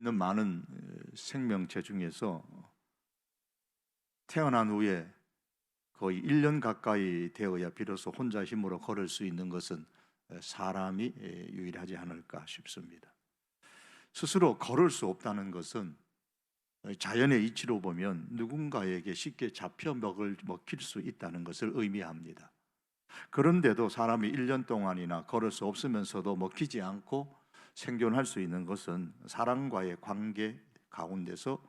있는 많은 생명체 중에서 태어난 후에 거의 1년 가까이 되어야 비로소 혼자 힘으로 걸을 수 있는 것은 사람이 유일하지 않을까 싶습니다. 스스로 걸을 수 없다는 것은 자연의 이치로 보면 누군가에게 쉽게 잡혀 먹힐 수 있다는 것을 의미합니다. 그런데도 사람이 1년 동안이나 걸을 수 없으면서도 먹히지 않고 생존할 수 있는 것은 사람과의 관계 가운데서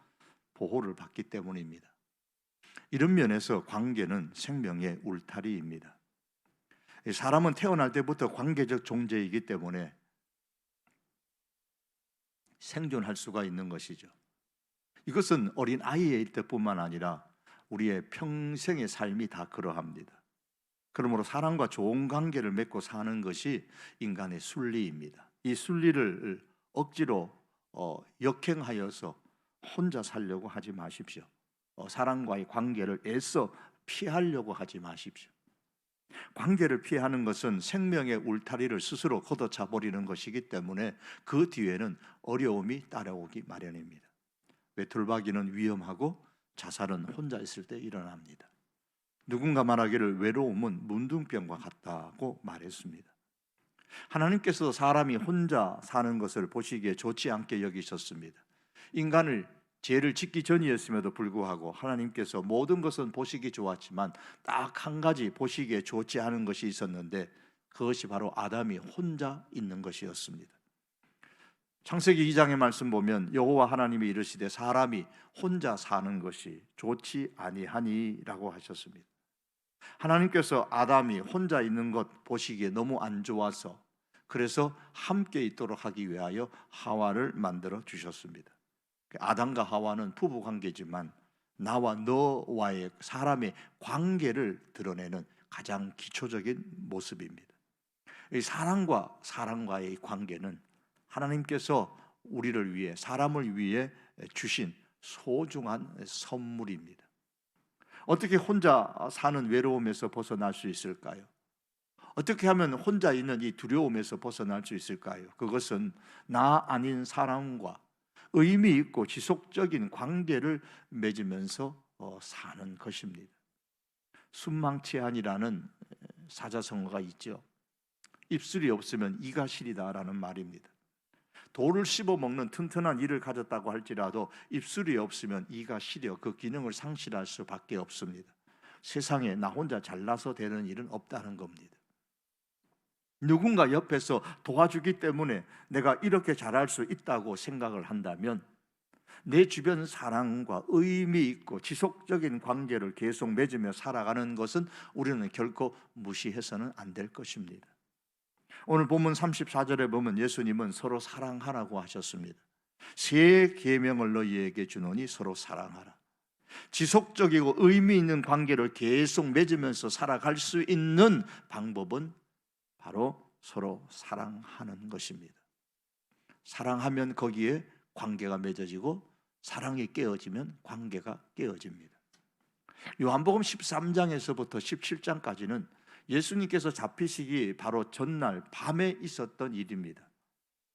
보호를 받기 때문입니다. 이런 면에서 관계는 생명의 울타리입니다. 사람은 태어날 때부터 관계적 존재이기 때문에 생존할 수가 있는 것이죠. 이것은 어린 아이의 때뿐만 아니라 우리의 평생의 삶이 다 그러합니다. 그러므로 사람과 좋은 관계를 맺고 사는 것이 인간의 순리입니다. 이 순리를 억지로 역행하여서 혼자 살려고 하지 마십시오. 사람과의 관계를 애써 피하려고 하지 마십시오. 관계를 피하는 것은 생명의 울타리를 스스로 걷어차 버리는 것이기 때문에 그 뒤에는 어려움이 따라오기 마련입니다. 외톨박이는 위험하고 자살은 혼자 있을 때 일어납니다. 누군가 말하기를 외로움은 문둥병과 같다고 말했습니다. 하나님께서 사람이 혼자 사는 것을 보시기에 좋지 않게 여기셨습니다. 인간을 죄를 짓기 전이었음에도 불구하고 하나님께서 모든 것은 보시기 좋았지만 딱 한 가지 보시기에 좋지 않은 것이 있었는데 그것이 바로 아담이 혼자 있는 것이었습니다. 창세기 2장의 말씀 보면 여호와 하나님이 이르시되 사람이 혼자 사는 것이 좋지 아니하니라고 하셨습니다. 하나님께서 아담이 혼자 있는 것 보시기에 너무 안 좋아서 그래서 함께 있도록 하기 위하여 하와를 만들어 주셨습니다. 아담과 하와는 부부 관계지만 나와 너와의 사람의 관계를 드러내는 가장 기초적인 모습입니다. 이 사람과 사람과의 관계는 하나님께서 우리를 위해 사람을 위해 주신 소중한 선물입니다. 어떻게 혼자 사는 외로움에서 벗어날 수 있을까요? 어떻게 하면 혼자 있는 이 두려움에서 벗어날 수 있을까요? 그것은 나 아닌 사람과 의미 있고 지속적인 관계를 맺으면서 사는 것입니다. 순망치한이라는 사자성어가 있죠. 입술이 없으면 이가 시리다라는 말입니다. 돌을 씹어 먹는 튼튼한 이를 가졌다고 할지라도 입술이 없으면 이가 시려 그 기능을 상실할 수밖에 없습니다. 세상에 나 혼자 잘나서 되는 일은 없다는 겁니다. 누군가 옆에서 도와주기 때문에 내가 이렇게 잘할 수 있다고 생각을 한다면 내 주변 사람과 의미 있고 지속적인 관계를 계속 맺으며 살아가는 것은 우리는 결코 무시해서는 안 될 것입니다. 오늘 본문 34절에 보면 예수님은 서로 사랑하라고 하셨습니다. 새 계명을 너희에게 주노니 서로 사랑하라. 지속적이고 의미 있는 관계를 계속 맺으면서 살아갈 수 있는 방법은 바로 서로 사랑하는 것입니다. 사랑하면 거기에 관계가 맺어지고 사랑이 깨어지면 관계가 깨어집니다. 요한복음 13장에서부터 17장까지는 예수님께서 잡히시기 바로 전날 밤에 있었던 일입니다.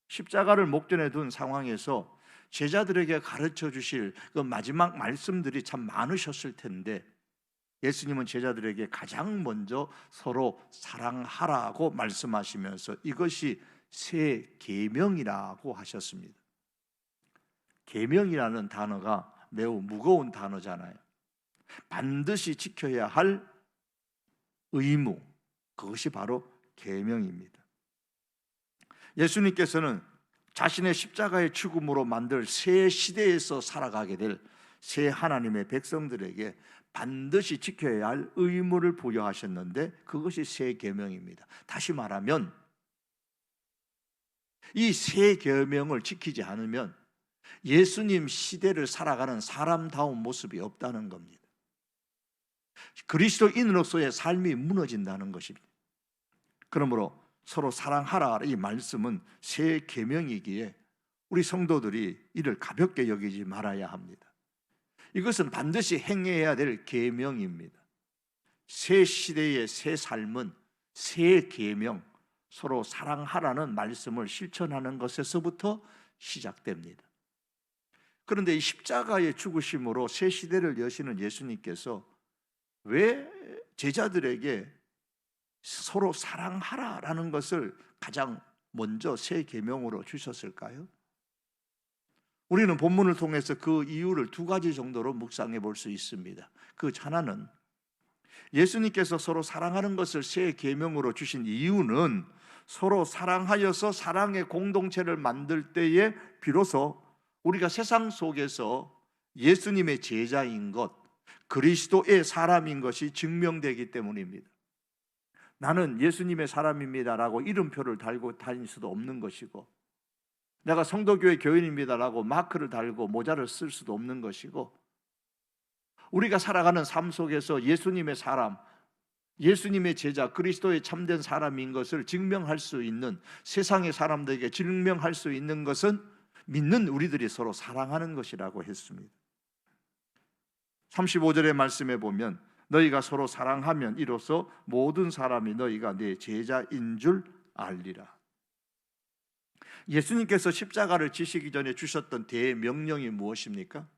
십자가를 목전에 둔 상황에서 제자들에게 가르쳐 주실 그 마지막 말씀들이 참 많으셨을 텐데 예수님은 제자들에게 가장 먼저 서로 사랑하라고 말씀하시면서 이것이 새 계명이라고 하셨습니다. 계명이라는 단어가 매우 무거운 단어잖아요. 반드시 지켜야 할 의무, 그것이 바로 계명입니다. 예수님께서는 자신의 십자가의 죽음으로 만들 새 시대에서 살아가게 될 새 하나님의 백성들에게 반드시 지켜야 할 의무를 부여하셨는데 그것이 새 계명입니다. 다시 말하면 이 새 계명을 지키지 않으면 예수님 시대를 살아가는 사람다운 모습이 없다는 겁니다. 그리스도인으로서의 삶이 무너진다는 것입니다. 그러므로 서로 사랑하라 이 말씀은 새 계명이기에 우리 성도들이 이를 가볍게 여기지 말아야 합니다. 이것은 반드시 행해야 될 계명입니다. 새 시대의 새 삶은 새 계명, 서로 사랑하라는 말씀을 실천하는 것에서부터 시작됩니다. 그런데 이 십자가의 죽으심으로 새 시대를 여시는 예수님께서 왜 제자들에게 서로 사랑하라라는 것을 가장 먼저 새 계명으로 주셨을까요? 우리는 본문을 통해서 그 이유를 두 가지 정도로 묵상해 볼 수 있습니다. 그 하나는 예수님께서 서로 사랑하는 것을 새 계명으로 주신 이유는 서로 사랑하여서 사랑의 공동체를 만들 때에 비로소 우리가 세상 속에서 예수님의 제자인 것, 그리스도의 사람인 것이 증명되기 때문입니다. 나는 예수님의 사람입니다라고 이름표를 달고 다닐 수도 없는 것이고, 내가 성도교회 교인입니다라고 마크를 달고 모자를 쓸 수도 없는 것이고, 우리가 살아가는 삶 속에서 예수님의 사람, 예수님의 제자, 그리스도의 참된 사람인 것을 증명할 수 있는, 세상의 사람들에게 증명할 수 있는 것은 믿는 우리들이 서로 사랑하는 것이라고 했습니다. 35절의 말씀에 보면 너희가 서로 사랑하면 이로써 모든 사람이 너희가 내 제자인 줄 알리라. 예수님께서 십자가를 지시기 전에 주셨던 대명령이 무엇입니까?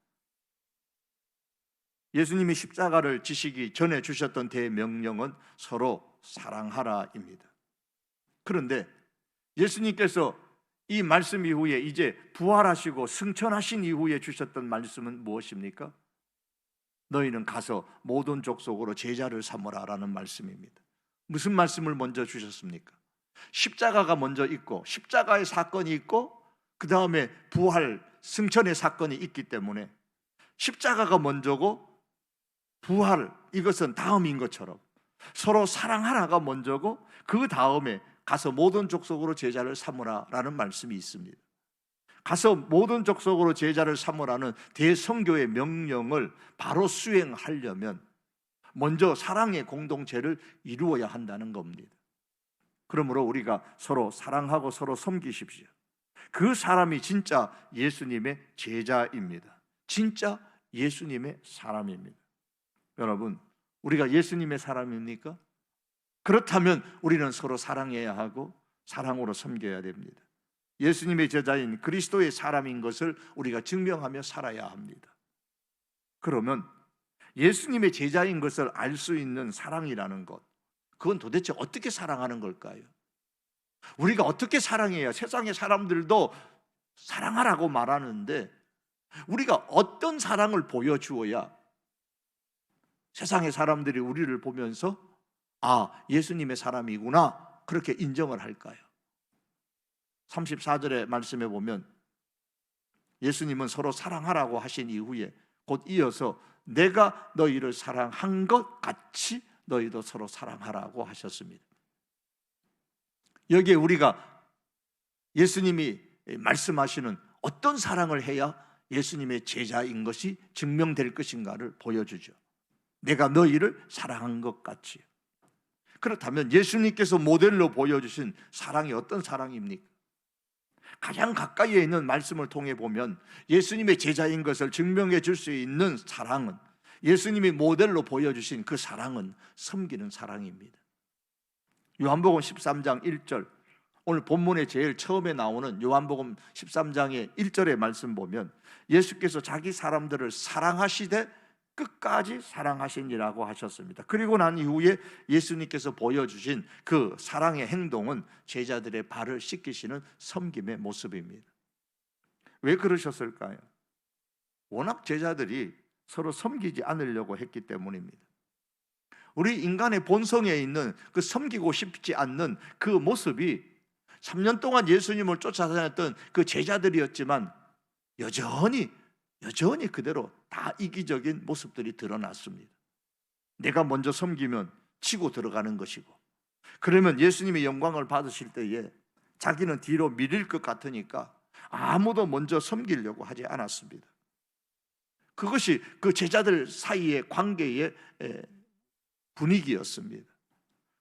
예수님이 십자가를 지시기 전에 주셨던 대명령은 서로 사랑하라입니다. 그런데 예수님께서 이 말씀 이후에 이제 부활하시고 승천하신 이후에 주셨던 말씀은 무엇입니까? 너희는 가서 모든 족속으로 제자를 삼으라라는 말씀입니다. 무슨 말씀을 먼저 주셨습니까? 십자가가 먼저 있고, 십자가의 사건이 있고, 그 다음에 부활 승천의 사건이 있기 때문에 십자가가 먼저고 부활, 이것은 다음인 것처럼 서로 사랑하라가 먼저고, 그 다음에 가서 모든 족속으로 제자를 삼으라라는 말씀이 있습니다. 가서 모든 족속으로 제자를 삼으라는 대성교의 명령을 바로 수행하려면 먼저 사랑의 공동체를 이루어야 한다는 겁니다. 그러므로 우리가 서로 사랑하고 서로 섬기십시오. 그 사람이 진짜 예수님의 제자입니다. 진짜 예수님의 사람입니다. 여러분, 우리가 예수님의 사람입니까? 그렇다면 우리는 서로 사랑해야 하고 사랑으로 섬겨야 됩니다. 예수님의 제자인 그리스도의 사람인 것을 우리가 증명하며 살아야 합니다. 그러면 예수님의 제자인 것을 알 수 있는 사랑이라는 것, 그건 도대체 어떻게 사랑하는 걸까요? 우리가 어떻게 사랑해야, 세상의 사람들도 사랑하라고 말하는데 우리가 어떤 사랑을 보여주어야 세상의 사람들이 우리를 보면서 아, 예수님의 사람이구나, 그렇게 인정을 할까요? 34절의 말씀에 보면 예수님은 서로 사랑하라고 하신 이후에 곧 이어서 내가 너희를 사랑한 것 같이 너희도 서로 사랑하라고 하셨습니다. 여기에 우리가 예수님이 말씀하시는 어떤 사랑을 해야 예수님의 제자인 것이 증명될 것인가를 보여주죠. 내가 너희를 사랑한 것 같이. 그렇다면 예수님께서 모델로 보여주신 사랑이 어떤 사랑입니까? 가장 가까이에 있는 말씀을 통해 보면 예수님의 제자인 것을 증명해 줄 수 있는 사랑은, 예수님이 모델로 보여주신 그 사랑은 섬기는 사랑입니다. 요한복음 13장 1절, 오늘 본문에 제일 처음에 나오는 요한복음 13장의 1절의 말씀 보면 예수께서 자기 사람들을 사랑하시되 끝까지 사랑하시니라고 하셨습니다. 그리고 난 이후에 예수님께서 보여주신 그 사랑의 행동은 제자들의 발을 씻기시는 섬김의 모습입니다. 왜 그러셨을까요? 워낙 제자들이 서로 섬기지 않으려고 했기 때문입니다. 우리 인간의 본성에 있는 그 섬기고 싶지 않는 그 모습이 3년 동안 예수님을 쫓아다녔던 그 제자들이었지만 여전히 그대로 다 이기적인 모습들이 드러났습니다. 내가 먼저 섬기면 치고 들어가는 것이고, 그러면 예수님의 영광을 받으실 때에 자기는 뒤로 밀릴 것 같으니까 아무도 먼저 섬기려고 하지 않았습니다. 그것이 그 제자들 사이의 관계의 분위기였습니다.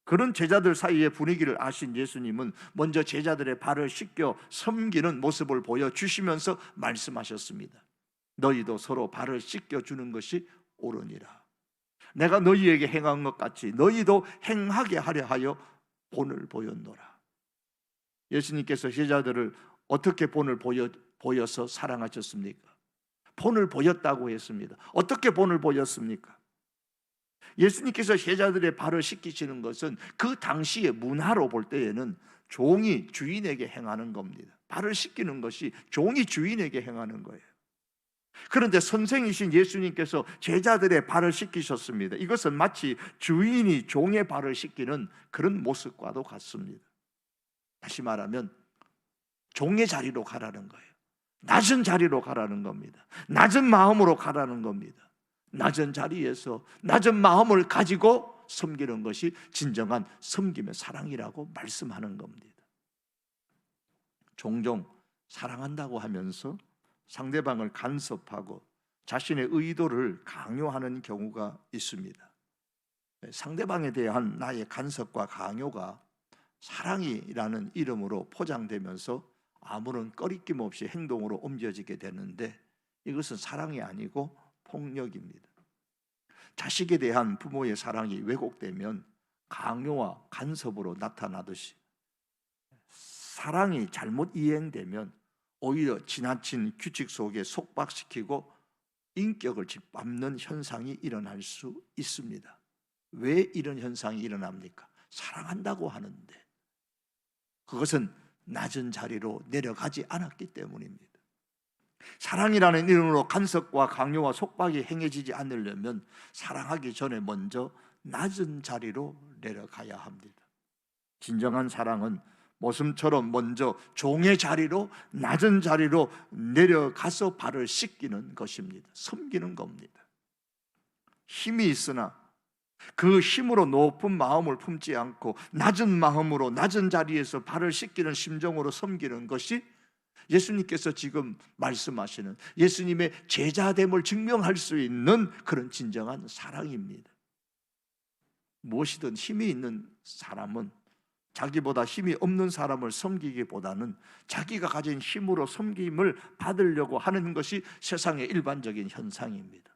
그런 제자들 사이의 분위기를 아신 예수님은 먼저 제자들의 발을 씻겨 섬기는 모습을 보여주시면서 말씀하셨습니다. 너희도 서로 발을 씻겨주는 것이 옳으니라. 내가 너희에게 행한 것 같이 너희도 행하게 하려 하여 본을 보였노라. 예수님께서 제자들을 어떻게 본을 보여서 사랑하셨습니까? 본을 보였다고 했습니다. 어떻게 본을 보였습니까? 예수님께서 제자들의 발을 씻기시는 것은 그 당시의 문화로 볼 때에는 종이 주인에게 행하는 겁니다. 발을 씻기는 것이 종이 주인에게 행하는 거예요. 그런데 선생이신 예수님께서 제자들의 발을 씻기셨습니다. 이것은 마치 주인이 종의 발을 씻기는 그런 모습과도 같습니다. 다시 말하면 종의 자리로 가라는 거예요. 낮은 자리로 가라는 겁니다. 낮은 마음으로 가라는 겁니다. 낮은 자리에서 낮은 마음을 가지고 섬기는 것이 진정한 섬김의 사랑이라고 말씀하는 겁니다. 종종 사랑한다고 하면서 상대방을 간섭하고 자신의 의도를 강요하는 경우가 있습니다. 상대방에 대한 나의 간섭과 강요가 사랑이라는 이름으로 포장되면서 아무런 꺼리낌 없이 행동으로 옮겨지게 되는데, 이것은 사랑이 아니고 폭력입니다. 자식에 대한 부모의 사랑이 왜곡되면 강요와 간섭으로 나타나듯이, 사랑이 잘못 이행되면 오히려 지나친 규칙 속에 속박시키고 인격을 짓밟는 현상이 일어날 수 있습니다. 왜 이런 현상이 일어납니까? 사랑한다고 하는데 그것은 낮은 자리로 내려가지 않았기 때문입니다. 사랑이라는 이름으로 간섭과 강요와 속박이 행해지지 않으려면 사랑하기 전에 먼저 낮은 자리로 내려가야 합니다. 진정한 사랑은 모습처럼 먼저 종의 자리로, 낮은 자리로 내려가서 발을 씻기는 것입니다. 섬기는 겁니다. 힘이 있으나 그 힘으로 높은 마음을 품지 않고 낮은 마음으로 낮은 자리에서 발을 씻기는 심정으로 섬기는 것이 예수님께서 지금 말씀하시는 예수님의 제자됨을 증명할 수 있는 그런 진정한 사랑입니다. 무엇이든 힘이 있는 사람은 자기보다 힘이 없는 사람을 섬기기보다는 자기가 가진 힘으로 섬김을 받으려고 하는 것이 세상의 일반적인 현상입니다.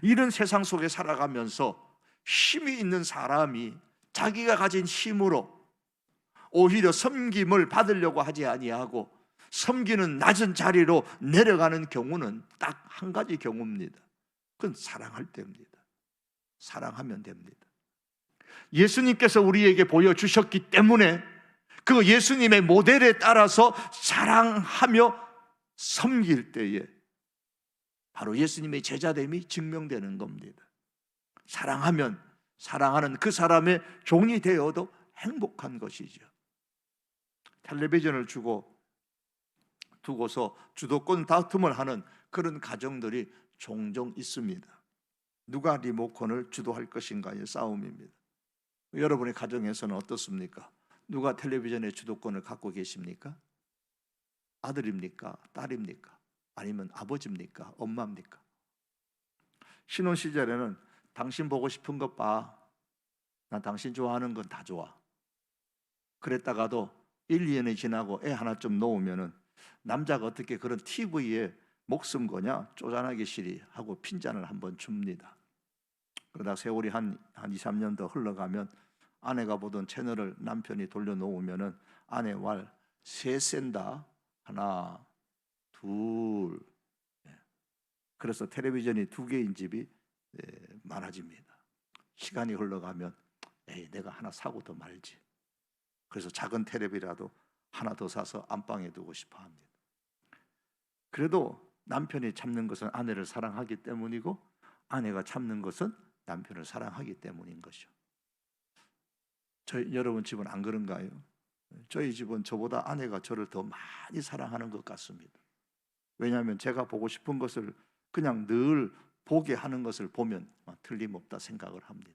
이런 세상 속에 살아가면서 힘이 있는 사람이 자기가 가진 힘으로 오히려 섬김을 받으려고 하지 아니하고 섬기는 낮은 자리로 내려가는 경우는 딱 한 가지 경우입니다. 그건 사랑할 때입니다. 사랑하면 됩니다. 예수님께서 우리에게 보여주셨기 때문에 그 예수님의 모델에 따라서 사랑하며 섬길 때에 바로 예수님의 제자됨이 증명되는 겁니다. 사랑하면 사랑하는 그 사람의 종이 되어도 행복한 것이죠. 텔레비전을 두고서 주도권 다툼을 하는 그런 가정들이 종종 있습니다. 누가 리모컨을 주도할 것인가의 싸움입니다. 여러분의 가정에서는 어떻습니까? 누가 텔레비전의 주도권을 갖고 계십니까? 아들입니까? 딸입니까? 아니면 아버지입니까? 엄마입니까? 신혼 시절에는 당신 보고 싶은 것 봐. 난 당신 좋아하는 건 다 좋아. 그랬다가도 1, 2년이 지나고 애 하나 좀 놓으면은 남자가 어떻게 그런 TV에 목숨 거냐? 쪼잔하게 시리 하고 핀잔을 한번 줍니다. 그러다 세월이 한 2, 3년 더 흘러가면 아내가 보던 채널을 남편이 돌려놓으면은 아내 왈 세 센다. 하나, 둘. 그래서 텔레비전이 2개인 집이 많아집니다. 시간이 흘러가면 내가 하나 사고 더 말지. 그래서 작은 텔레비라도 하나 더 사서 안방에 두고 싶어 합니다. 그래도 남편이 참는 것은 아내를 사랑하기 때문이고 아내가 참는 것은 남편을 사랑하기 때문인 것이죠. 여러분 집은 안 그런가요? 저희 집은 저보다 아내가 저를 더 많이 사랑하는 것 같습니다. 왜냐하면 제가 보고 싶은 것을 그냥 늘 보게 하는 것을 보면 틀림없다 생각을 합니다.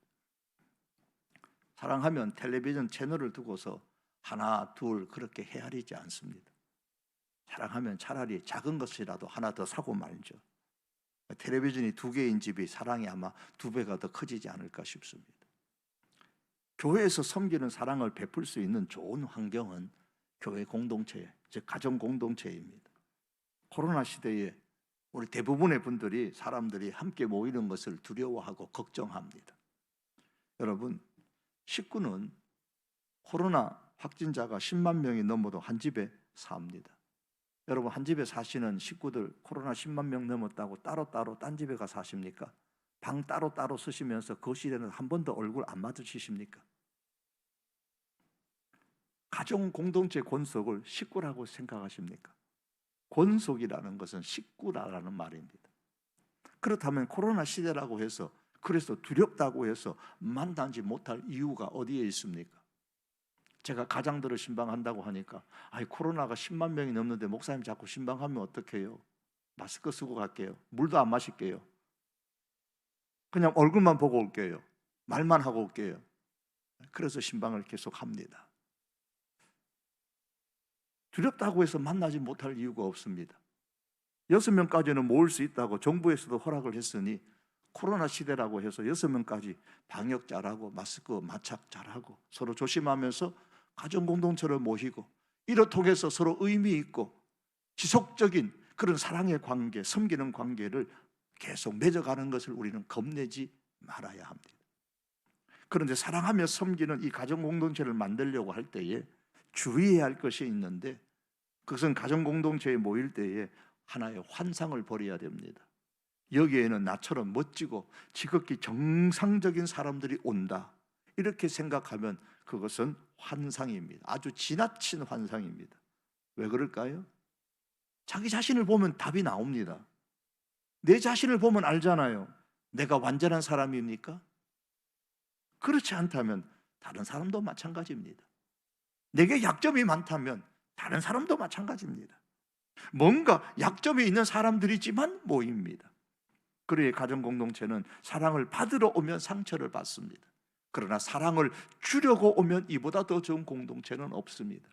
사랑하면 텔레비전 채널을 두고서 하나, 둘 그렇게 헤아리지 않습니다. 사랑하면 차라리 작은 것이라도 하나 더 사고 말죠. 텔레비전이 2개인 집이 사랑이 아마 2배가 더 커지지 않을까 싶습니다. 교회에서 섬기는 사랑을 베풀 수 있는 좋은 환경은 교회 공동체, 즉 가정 공동체입니다. 코로나 시대에 우리 대부분의 분들이 사람들이 함께 모이는 것을 두려워하고 걱정합니다. 여러분, 식구는 코로나 확진자가 10만 명이 넘어도 한 집에 삽니다. 여러분, 한 집에 사시는 식구들 코로나 10만 명 넘었다고 따로따로 딴 집에 가 사십니까? 방 따로따로 쓰시면서 거실에는 한 번도 얼굴 안 마주치십니까? 가정 공동체 권속을 식구라고 생각하십니까? 권속이라는 것은 식구라는 말입니다. 그렇다면 코로나 시대라고 해서, 그래서 두렵다고 해서 만나지 못할 이유가 어디에 있습니까? 제가 가장들을 신방한다고 하니까 코로나가 10만 명이 넘는데 목사님 자꾸 신방하면 어떡해요? 마스크 쓰고 갈게요. 물도 안 마실게요. 그냥 얼굴만 보고 올게요. 말만 하고 올게요. 그래서 신방을 계속 합니다. 두렵다고 해서 만나지 못할 이유가 없습니다. 6명까지는 모을 수 있다고 정부에서도 허락을 했으니 코로나 시대라고 해서 6명까지 방역 잘하고 마스크 마착 잘하고 서로 조심하면서 가정 공동체를 모시고 이를 통해서 서로 의미 있고 지속적인 그런 사랑의 관계, 섬기는 관계를 계속 맺어가는 것을 우리는 겁내지 말아야 합니다. 그런데 사랑하며 섬기는 이 가정 공동체를 만들려고 할 때에 주의해야 할 것이 있는데, 그것은 가정 공동체에 모일 때에 하나의 환상을 버려야 됩니다. 여기에는 나처럼 멋지고 지극히 정상적인 사람들이 온다, 이렇게 생각하면 그것은 환상입니다. 아주 지나친 환상입니다. 왜 그럴까요? 자기 자신을 보면 답이 나옵니다. 내 자신을 보면 알잖아요. 내가 완전한 사람입니까? 그렇지 않다면 다른 사람도 마찬가지입니다. 내게 약점이 많다면 다른 사람도 마찬가지입니다. 뭔가 약점이 있는 사람들이지만 모입니다. 그래야 가정 공동체는 사랑을 받으러 오면 상처를 받습니다. 그러나 사랑을 주려고 오면 이보다 더 좋은 공동체는 없습니다.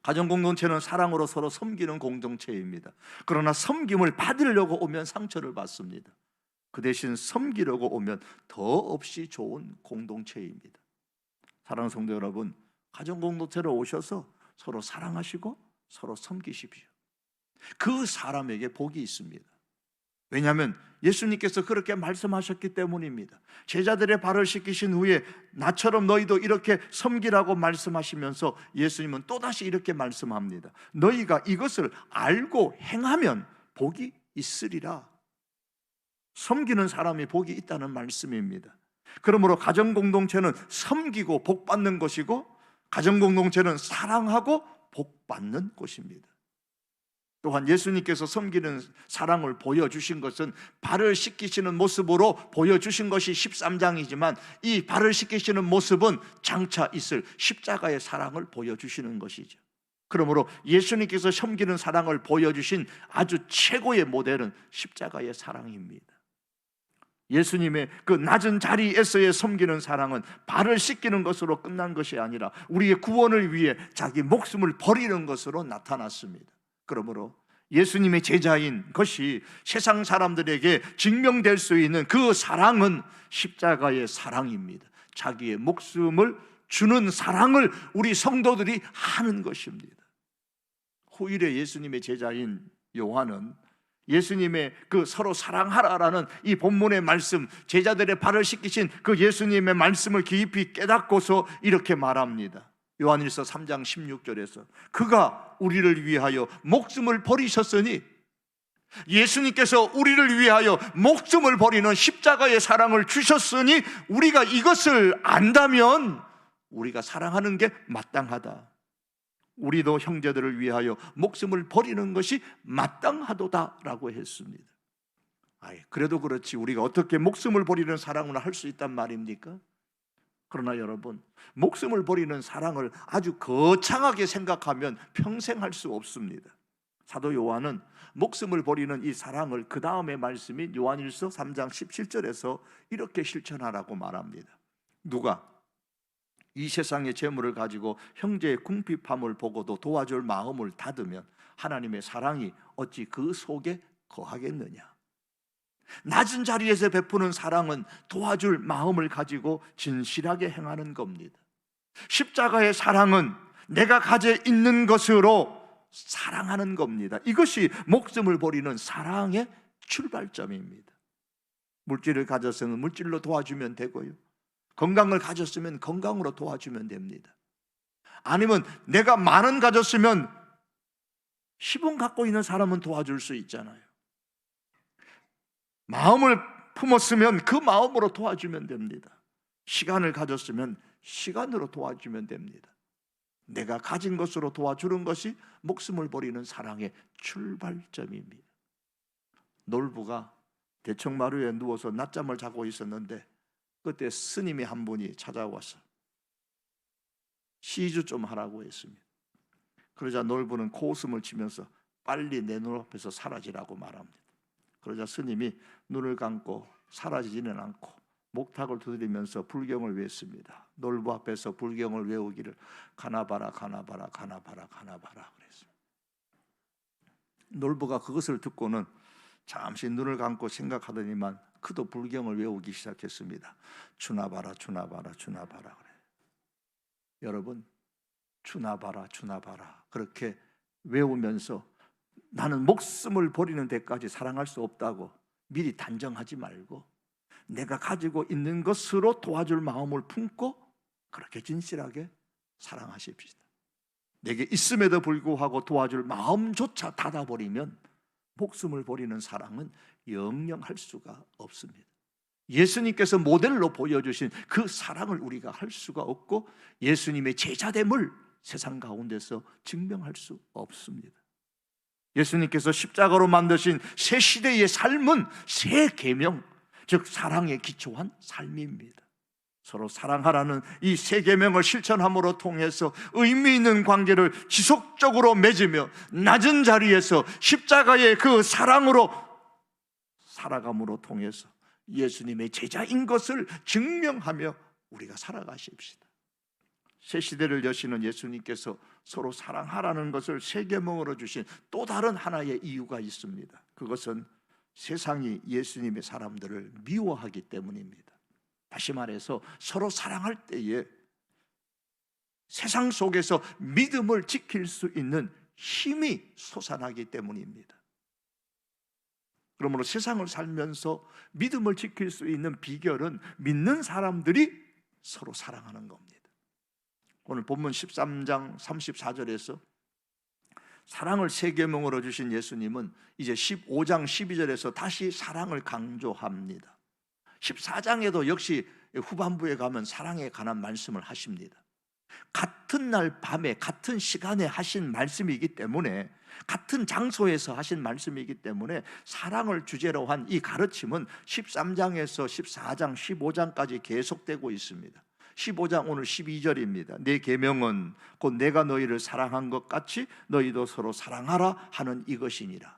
가정 공동체는 사랑으로 서로 섬기는 공동체입니다. 그러나 섬김을 받으려고 오면 상처를 받습니다. 그 대신 섬기려고 오면 더없이 좋은 공동체입니다. 사랑하는 성도 여러분, 가정 공동체로 오셔서 서로 사랑하시고 서로 섬기십시오. 그 사람에게 복이 있습니다. 왜냐하면 예수님께서 그렇게 말씀하셨기 때문입니다. 제자들의 발을 씻기신 후에 나처럼 너희도 이렇게 섬기라고 말씀하시면서 예수님은 또다시 이렇게 말씀합니다. 너희가 이것을 알고 행하면 복이 있으리라. 섬기는 사람이 복이 있다는 말씀입니다. 그러므로 가정 공동체는 섬기고 복 받는 것이고, 가정 공동체는 사랑하고 복 받는 곳입니다. 또한 예수님께서 섬기는 사랑을 보여주신 것은 발을 씻기시는 모습으로 보여주신 것이 13장이지만 이 발을 씻기시는 모습은 장차 있을 십자가의 사랑을 보여주시는 것이죠. 그러므로 예수님께서 섬기는 사랑을 보여주신 아주 최고의 모델은 십자가의 사랑입니다. 예수님의 그 낮은 자리에서의 섬기는 사랑은 발을 씻기는 것으로 끝난 것이 아니라 우리의 구원을 위해 자기 목숨을 버리는 것으로 나타났습니다. 그러므로 예수님의 제자인 것이 세상 사람들에게 증명될 수 있는 그 사랑은 십자가의 사랑입니다. 자기의 목숨을 주는 사랑을 우리 성도들이 하는 것입니다. 후일에 예수님의 제자인 요한은 예수님의 그 서로 사랑하라라는 이 본문의 말씀, 제자들의 발을 씻기신 그 예수님의 말씀을 깊이 깨닫고서 이렇게 말합니다. 요한일서 3장 16절에서 그가 우리를 위하여 목숨을 버리셨으니, 예수님께서 우리를 위하여 목숨을 버리는 십자가의 사랑을 주셨으니 우리가 이것을 안다면 우리가 사랑하는 게 마땅하다. 우리도 형제들을 위하여 목숨을 버리는 것이 마땅하도다라고 했습니다. 그래도 그렇지 우리가 어떻게 목숨을 버리는 사랑을 할 수 있단 말입니까? 그러나 여러분, 목숨을 버리는 사랑을 아주 거창하게 생각하면 평생 할 수 없습니다. 사도 요한은 목숨을 버리는 이 사랑을 그 다음의 말씀인 요한일서 3장 17절에서 이렇게 실천하라고 말합니다. 누가 이 세상의 재물을 가지고 형제의 궁핍함을 보고도 도와줄 마음을 닫으면 하나님의 사랑이 어찌 그 속에 거하겠느냐. 낮은 자리에서 베푸는 사랑은 도와줄 마음을 가지고 진실하게 행하는 겁니다. 십자가의 사랑은 내가 가져 있는 것으로 사랑하는 겁니다. 이것이 목숨을 버리는 사랑의 출발점입니다. 물질을 가졌으면 물질로 도와주면 되고요, 건강을 가졌으면 건강으로 도와주면 됩니다. 아니면 내가 만원 가졌으면 10원 갖고 있는 사람은 도와줄 수 있잖아요. 마음을 품었으면 그 마음으로 도와주면 됩니다. 시간을 가졌으면 시간으로 도와주면 됩니다. 내가 가진 것으로 도와주는 것이 목숨을 버리는 사랑의 출발점입니다. 놀부가 대청마루에 누워서 낮잠을 자고 있었는데 그때 스님이 한 분이 찾아와서 시주 좀 하라고 했습니다. 그러자 놀부는 코웃음을 치면서 빨리 내 눈앞에서 사라지라고 말합니다. 그러자 스님이 눈을 감고 사라지지는 않고 목탁을 두드리면서 불경을 외웠습니다. 놀부 앞에서 불경을 외우기를 가나바라 가나바라 가나바라 가나바라 그랬습니다. 놀부가 그것을 듣고는 잠시 눈을 감고 생각하더니만 그도 불경을 외우기 시작했습니다. 주나바라 주나바라 주나바라 그래. 여러분, 주나바라 주나바라 그렇게 외우면서 나는 목숨을 버리는 데까지 사랑할 수 없다고 미리 단정하지 말고 내가 가지고 있는 것으로 도와줄 마음을 품고 그렇게 진실하게 사랑하십시오. 내게 있음에도 불구하고 도와줄 마음조차 닫아버리면 목숨을 버리는 사랑은 영영 할 수가 없습니다. 예수님께서 모델로 보여주신 그 사랑을 우리가 할 수가 없고 예수님의 제자됨을 세상 가운데서 증명할 수 없습니다. 예수님께서 십자가로 만드신 새 시대의 삶은 새 계명, 즉 사랑에 기초한 삶입니다. 서로 사랑하라는 이 새 계명을 실천함으로 통해서 의미 있는 관계를 지속적으로 맺으며 낮은 자리에서 십자가의 그 사랑으로 살아감으로 통해서 예수님의 제자인 것을 증명하며 우리가 살아가십시다. 새 시대를 여시는 예수님께서 서로 사랑하라는 것을 새 계명으로 주신 또 다른 하나의 이유가 있습니다. 그것은 세상이 예수님의 사람들을 미워하기 때문입니다. 다시 말해서 서로 사랑할 때에 세상 속에서 믿음을 지킬 수 있는 힘이 솟아나기 때문입니다. 그러므로 세상을 살면서 믿음을 지킬 수 있는 비결은 믿는 사람들이 서로 사랑하는 겁니다. 오늘 본문 13장 34절에서 사랑을 새 계명으로 주신 예수님은 이제 15장 12절에서 다시 사랑을 강조합니다. 14장에도 역시 후반부에 가면 사랑에 관한 말씀을 하십니다. 같은 날 밤에 같은 시간에 하신 말씀이기 때문에 같은 장소에서 하신 말씀이기 때문에 사랑을 주제로 한 이 가르침은 13장에서 14장 15장까지 계속되고 있습니다. 15장 오늘 12절입니다. 내 계명은 곧 내가 너희를 사랑한 것 같이 너희도 서로 사랑하라 하는 이것이니라.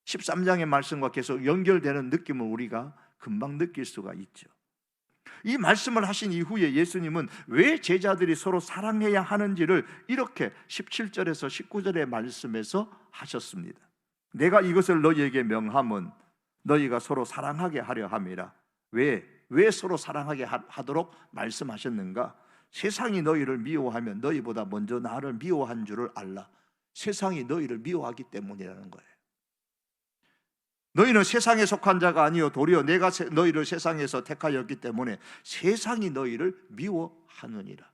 13장의 말씀과 계속 연결되는 느낌을 우리가 금방 느낄 수가 있죠. 이 말씀을 하신 이후에 예수님은 왜 제자들이 서로 사랑해야 하는지를 이렇게 17절에서 19절의 말씀에서 하셨습니다. 내가 이것을 너희에게 명함은 너희가 서로 사랑하게 하려 함이라. 왜 서로 사랑하게 하도록 말씀하셨는가? 세상이 너희를 미워하면 너희보다 먼저 나를 미워한 줄을 알라. 세상이 너희를 미워하기 때문이라는 거예요. 너희는 세상에 속한 자가 아니요 도리어 내가 너희를 세상에서 택하였기 때문에 세상이 너희를 미워하느니라.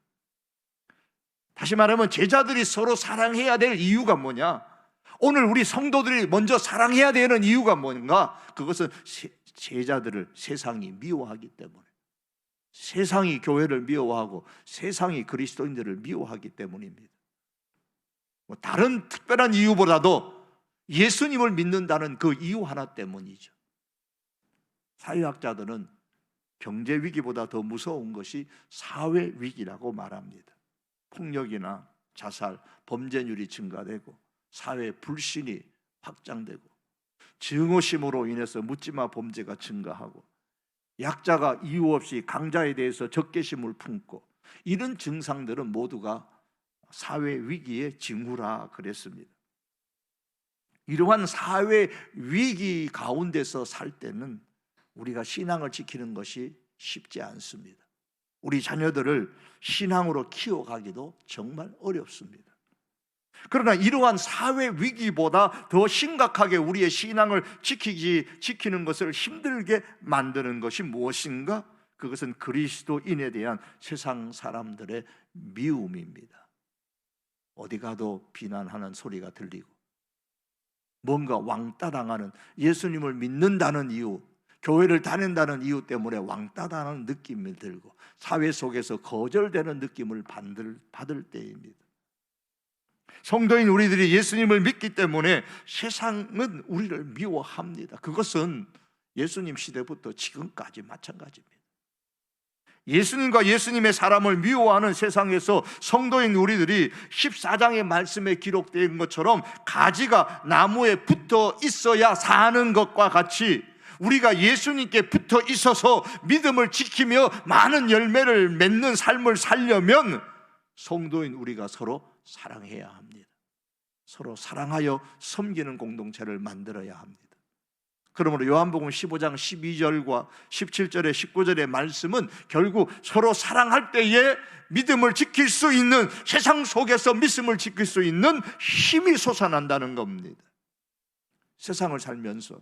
다시 말하면 제자들이 서로 사랑해야 될 이유가 뭐냐? 오늘 우리 성도들이 먼저 사랑해야 되는 이유가 뭔가? 그것은 제자들을 세상이 미워하기 때문에, 세상이 교회를 미워하고 세상이 그리스도인들을 미워하기 때문입니다. 다른 특별한 이유보다도 예수님을 믿는다는 그 이유 하나 때문이죠. 사회학자들은 경제 위기보다 더 무서운 것이 사회 위기라고 말합니다. 폭력이나 자살, 범죄율이 증가되고 사회 불신이 확장되고 증오심으로 인해서 묻지마 범죄가 증가하고 약자가 이유 없이 강자에 대해서 적개심을 품고 이런 증상들은 모두가 사회 위기의 징후라 그랬습니다. 이러한 사회 위기 가운데서 살 때는 우리가 신앙을 지키는 것이 쉽지 않습니다. 우리 자녀들을 신앙으로 키워가기도 정말 어렵습니다. 그러나 이러한 사회 위기보다 더 심각하게 우리의 신앙을 지키는 것을 힘들게 만드는 것이 무엇인가? 그것은 그리스도인에 대한 세상 사람들의 미움입니다. 어디 가도 비난하는 소리가 들리고 뭔가 왕따 당하는, 예수님을 믿는다는 이유, 교회를 다닌다는 이유 때문에 왕따 당하는 느낌이 들고 사회 속에서 거절되는 느낌을 받을 때입니다. 성도인 우리들이 예수님을 믿기 때문에 세상은 우리를 미워합니다. 그것은 예수님 시대부터 지금까지 마찬가지입니다. 예수님과 예수님의 사람을 미워하는 세상에서 성도인 우리들이 14장의 말씀에 기록된 것처럼 가지가 나무에 붙어 있어야 사는 것과 같이 우리가 예수님께 붙어 있어서 믿음을 지키며 많은 열매를 맺는 삶을 살려면 성도인 우리가 서로 사랑해야 합니다. 서로 사랑하여 섬기는 공동체를 만들어야 합니다. 그러므로 요한복음 15장 12절과 17절에 19절의 말씀은 결국 서로 사랑할 때에 믿음을 지킬 수 있는, 세상 속에서 믿음을 지킬 수 있는 힘이 솟아난다는 겁니다. 세상을 살면서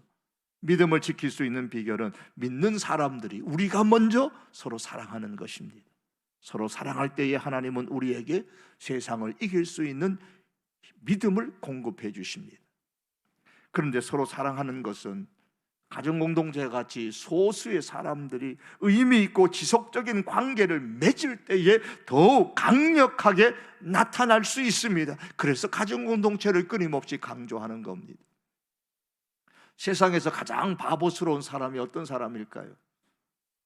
믿음을 지킬 수 있는 비결은 믿는 사람들이, 우리가 먼저 서로 사랑하는 것입니다. 서로 사랑할 때에 하나님은 우리에게 세상을 이길 수 있는 믿음을 공급해 주십니다. 그런데 서로 사랑하는 것은 가정공동체 같이 소수의 사람들이 의미 있고 지속적인 관계를 맺을 때에 더욱 강력하게 나타날 수 있습니다. 그래서 가정공동체를 끊임없이 강조하는 겁니다. 세상에서 가장 바보스러운 사람이 어떤 사람일까요?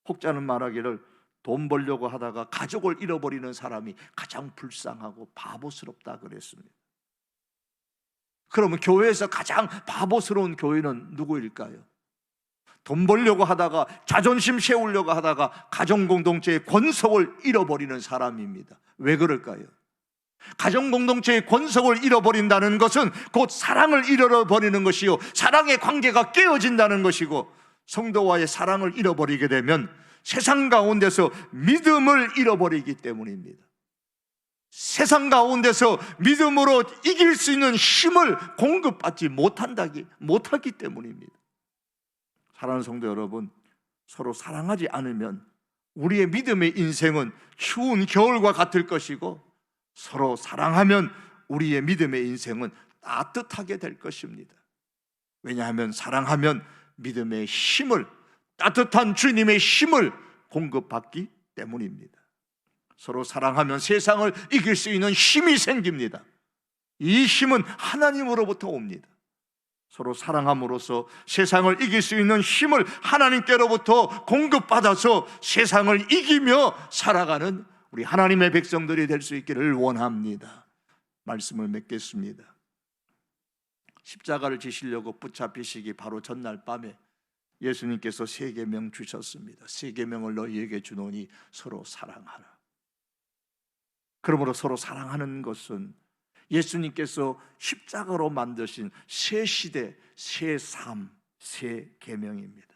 혹자는 말하기를 돈 벌려고 하다가 가족을 잃어버리는 사람이 가장 불쌍하고 바보스럽다 그랬습니다. 그러면 교회에서 가장 바보스러운 교회는 누구일까요? 돈 벌려고 하다가, 자존심 세우려고 하다가 가정공동체의 권속을 잃어버리는 사람입니다. 왜 그럴까요? 가정공동체의 권속을 잃어버린다는 것은 곧 사랑을 잃어버리는 것이요, 사랑의 관계가 깨어진다는 것이고, 성도와의 사랑을 잃어버리게 되면 세상 가운데서 믿음을 잃어버리기 때문입니다. 세상 가운데서 믿음으로 이길 수 있는 힘을 공급받지 못하기 때문입니다. 사랑하는 성도 여러분, 서로 사랑하지 않으면 우리의 믿음의 인생은 추운 겨울과 같을 것이고, 서로 사랑하면 우리의 믿음의 인생은 따뜻하게 될 것입니다. 왜냐하면 사랑하면 믿음의 힘을, 따뜻한 주님의 힘을 공급받기 때문입니다. 서로 사랑하면 세상을 이길 수 있는 힘이 생깁니다. 이 힘은 하나님으로부터 옵니다. 서로 사랑함으로써 세상을 이길 수 있는 힘을 하나님께로부터 공급받아서 세상을 이기며 살아가는 우리 하나님의 백성들이 될 수 있기를 원합니다. 말씀을 맺겠습니다. 십자가를 지시려고 붙잡히시기 바로 전날 밤에 예수님께서 세 계명 주셨습니다. 세 계명을 너희에게 주노니 서로 사랑하라. 그러므로 서로 사랑하는 것은 예수님께서 십자가로 만드신 새 시대, 새 삶, 새 계명입니다.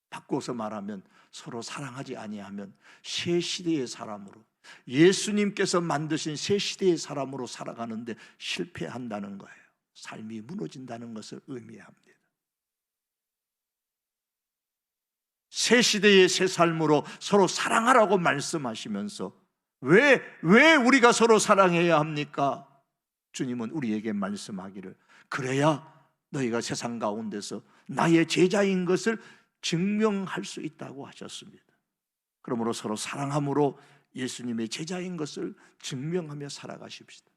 바꿔서 말하면 서로 사랑하지 아니하면 새 시대의 사람으로, 예수님께서 만드신 새 시대의 사람으로 살아가는데 실패한다는 거예요. 삶이 무너진다는 것을 의미합니다. 새 시대의 새 삶으로 서로 사랑하라고 말씀하시면서 왜 우리가 서로 사랑해야 합니까? 주님은 우리에게 말씀하기를, 그래야 너희가 세상 가운데서 나의 제자인 것을 증명할 수 있다고 하셨습니다. 그러므로 서로 사랑함으로 예수님의 제자인 것을 증명하며 살아가십시다.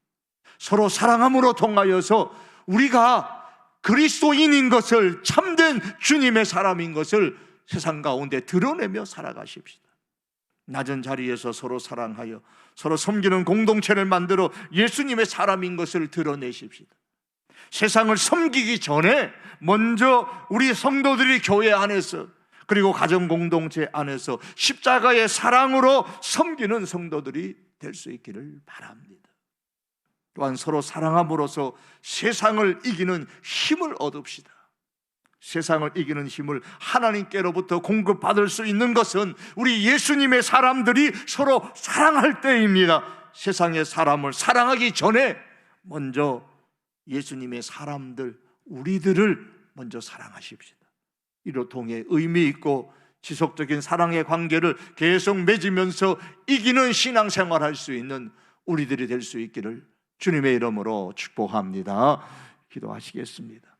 서로 사랑함으로 통하여서 우리가 그리스도인인 것을, 참된 주님의 사람인 것을 세상 가운데 드러내며 살아가십시다. 낮은 자리에서 서로 사랑하여 서로 섬기는 공동체를 만들어 예수님의 사람인 것을 드러내십시다. 세상을 섬기기 전에 먼저 우리 성도들이 교회 안에서, 그리고 가정 공동체 안에서 십자가의 사랑으로 섬기는 성도들이 될 수 있기를 바랍니다. 또한 서로 사랑함으로써 세상을 이기는 힘을 얻읍시다. 세상을 이기는 힘을 하나님께로부터 공급받을 수 있는 것은 우리 예수님의 사람들이 서로 사랑할 때입니다. 세상의 사람을 사랑하기 전에 먼저 예수님의 사람들, 우리들을 먼저 사랑하십시다. 이로 통해 의미 있고 지속적인 사랑의 관계를 계속 맺으면서 이기는 신앙생활 할 수 있는 우리들이 될 수 있기를 주님의 이름으로 축복합니다. 기도하시겠습니다.